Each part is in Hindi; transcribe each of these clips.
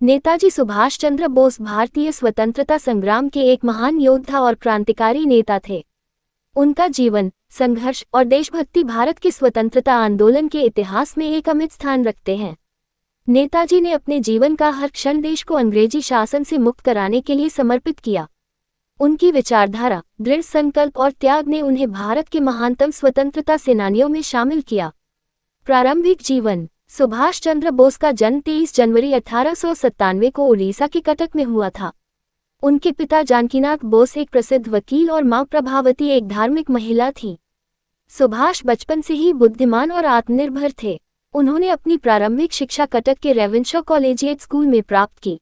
नेताजी सुभाष चंद्र बोस भारतीय स्वतंत्रता संग्राम के एक महान योद्धा और क्रांतिकारी नेता थे। उनका जीवन, संघर्ष और देशभक्ति भारत के स्वतंत्रता आंदोलन के इतिहास में एक अमिट स्थान रखते हैं। नेताजी ने अपने जीवन का हर क्षण देश को अंग्रेजी शासन से मुक्त कराने के लिए समर्पित किया। उनकी विचारधारा, दृढ़ संकल्प और त्याग ने उन्हें भारत के महानतम स्वतंत्रता सेनानियों में शामिल किया। प्रारंभिक जीवन। सुभाष चंद्र बोस का जन्म 23 जनवरी 1897 को उड़ीसा के कटक में हुआ था। उनके पिता जानकीनाथ बोस एक प्रसिद्ध वकील और मां प्रभावती एक धार्मिक महिला थी। सुभाष बचपन से ही बुद्धिमान और आत्मनिर्भर थे। उन्होंने अपनी प्रारंभिक शिक्षा कटक के रेवेंशा कॉलेजिएट स्कूल में प्राप्त की।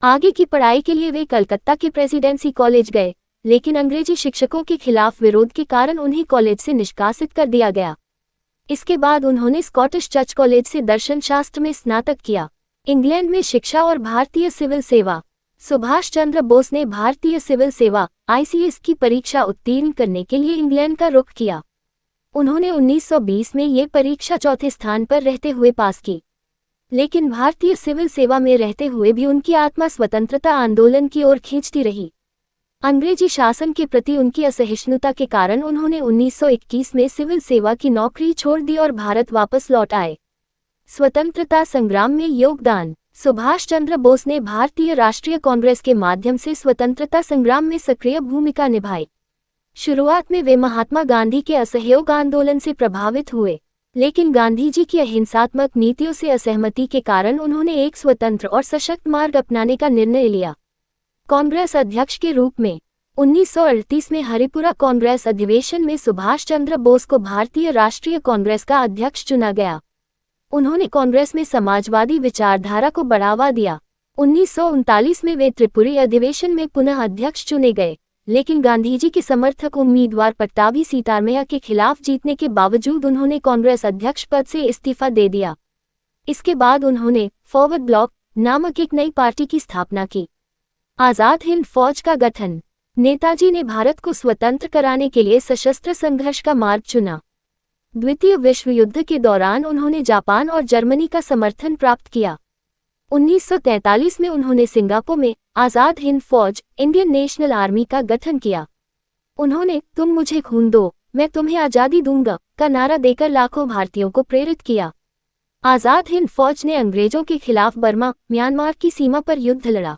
आगे की पढ़ाई के लिए वे कलकत्ता के प्रेसिडेंसी कॉलेज गए, लेकिन अंग्रेजी शिक्षकों के खिलाफ विरोध के कारण उन्हें कॉलेज से निष्कासित कर दिया गया। इसके बाद उन्होंने स्कॉटिश चर्च कॉलेज से दर्शन शास्त्र में स्नातक किया। इंग्लैंड में शिक्षा और भारतीय सिविल सेवा। सुभाष चंद्र बोस ने भारतीय सिविल सेवा (ICS) की परीक्षा उत्तीर्ण करने के लिए इंग्लैंड का रुख किया। उन्होंने 1920 में ये परीक्षा चौथे स्थान पर रहते हुए पास की, लेकिन भारतीय सिविल सेवा में रहते हुए भी उनकी आत्मा स्वतंत्रता आंदोलन की ओर खींचती रही। अंग्रेजी शासन के प्रति उनकी असहिष्णुता के कारण उन्होंने 1921 में सिविल सेवा की नौकरी छोड़ दी और भारत वापस लौट आए। स्वतंत्रता संग्राम में योगदान। सुभाष चंद्र बोस ने भारतीय राष्ट्रीय कांग्रेस के माध्यम से स्वतंत्रता संग्राम में सक्रिय भूमिका निभाई। शुरुआत में वे महात्मा गांधी के असहयोग आंदोलन से प्रभावित हुए, लेकिन गांधी जी की अहिंसात्मक नीतियों से असहमति के कारण उन्होंने एक स्वतंत्र और सशक्त मार्ग अपनाने का निर्णय लिया। कांग्रेस अध्यक्ष के रूप में 1938 में हरिपुरा कांग्रेस अधिवेशन में सुभाष चंद्र बोस को भारतीय राष्ट्रीय कांग्रेस का अध्यक्ष चुना गया। उन्होंने कांग्रेस में समाजवादी विचारधारा को बढ़ावा दिया। 1939 में वे त्रिपुरी अधिवेशन में पुनः अध्यक्ष चुने गए, लेकिन गांधीजी के समर्थक उम्मीदवार पट्टाभी सीतारमैया के खिलाफ जीतने के बावजूद उन्होंने कांग्रेस अध्यक्ष पद से इस्तीफा दे दिया। इसके बाद उन्होंने फॉरवर्ड ब्लॉक नामक एक नई पार्टी की स्थापना की। आजाद हिंद फौज का गठन। नेताजी ने भारत को स्वतंत्र कराने के लिए सशस्त्र संघर्ष का मार्ग चुना। द्वितीय विश्व युद्ध के दौरान उन्होंने जापान और जर्मनी का समर्थन प्राप्त किया। 1943 में उन्होंने सिंगापुर में आजाद हिंद फौज (इंडियन नेशनल आर्मी) का गठन किया। उन्होंने "तुम मुझे खून दो, मैं तुम्हें आज़ादी दूंगा" का नारा देकर लाखों भारतीयों को प्रेरित किया। आजाद हिंद फौज ने अंग्रेजों के खिलाफ बर्मा, म्यांमार की सीमा पर युद्ध लड़ा।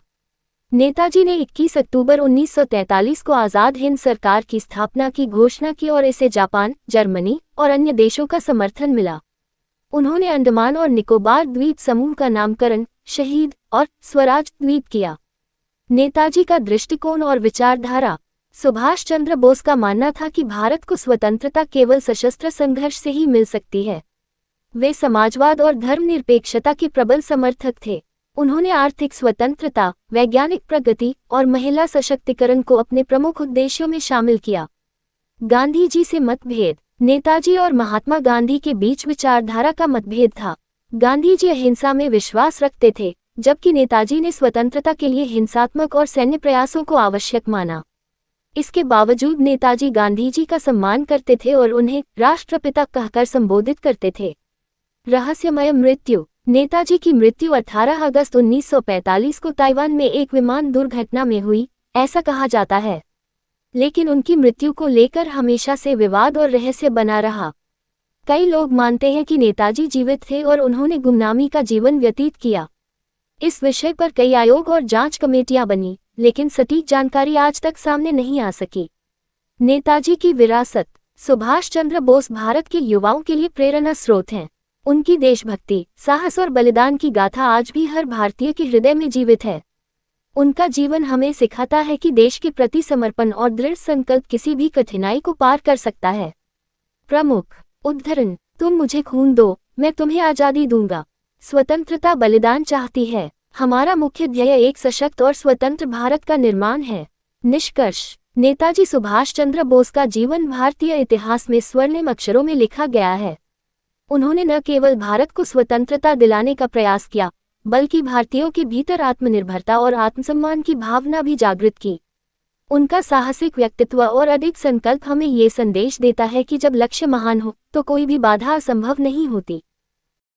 नेताजी ने 21 अक्टूबर 1943 को आजाद हिंद सरकार की स्थापना की घोषणा की और इसे जापान, जर्मनी और अन्य देशों का समर्थन मिला। उन्होंने अंडमान और निकोबार द्वीप समूह का नामकरण शहीद और स्वराज द्वीप किया। नेताजी का दृष्टिकोण और विचारधारा। सुभाष चंद्र बोस का मानना था कि भारत को स्वतंत्रता केवल सशस्त्र संघर्ष से ही मिल सकती है। वे समाजवाद और धर्मनिरपेक्षता के प्रबल समर्थक थे। उन्होंने आर्थिक स्वतंत्रता, वैज्ञानिक प्रगति और महिला सशक्तिकरण को अपने प्रमुख उद्देश्यों में शामिल किया। गांधी जी से मतभेद। नेताजी और महात्मा गांधी के बीच विचारधारा का मतभेद था। गांधी जी अहिंसा में विश्वास रखते थे, जबकि नेताजी ने स्वतंत्रता के लिए हिंसात्मक और सैन्य प्रयासों को आवश्यक माना। इसके बावजूद नेताजी गांधी जी का सम्मान करते थे और उन्हें राष्ट्रपिता कहकर संबोधित करते थे। रहस्यमय मृत्यु। नेताजी की मृत्यु 18 अगस्त 1945 को ताइवान में एक विमान दुर्घटना में हुई, ऐसा कहा जाता है। लेकिन उनकी मृत्यु को लेकर हमेशा से विवाद और रहस्य बना रहा। कई लोग मानते हैं कि नेताजी जीवित थे और उन्होंने गुमनामी का जीवन व्यतीत किया। इस विषय पर कई आयोग और जांच कमेटियां बनी, लेकिन सटीक जानकारी आज तक सामने नहीं आ सकी। नेताजी की विरासत। सुभाष चंद्र बोस भारत के युवाओं के लिए प्रेरणा स्रोत हैं। उनकी देशभक्ति, साहस और बलिदान की गाथा आज भी हर भारतीय के हृदय में जीवित है। उनका जीवन हमें सिखाता है कि देश के प्रति समर्पण और दृढ़ संकल्प किसी भी कठिनाई को पार कर सकता है। प्रमुख उद्धरण। "तुम मुझे खून दो, मैं तुम्हें आज़ादी दूंगा"। स्वतंत्रता बलिदान चाहती है। हमारा मुख्य ध्येय एक सशक्त और स्वतंत्र भारत का निर्माण है। निष्कर्ष। नेताजी सुभाष चंद्र बोस का जीवन भारतीय इतिहास में स्वर्णिम अक्षरों में लिखा गया है। उन्होंने न केवल भारत को स्वतंत्रता दिलाने का प्रयास किया, बल्कि भारतीयों के भीतर आत्मनिर्भरता और आत्मसम्मान की भावना भी जागृत की। उनका साहसिक व्यक्तित्व और अडिग संकल्प हमें ये संदेश देता है कि जब लक्ष्य महान हो, तो कोई भी बाधा असंभव नहीं होती।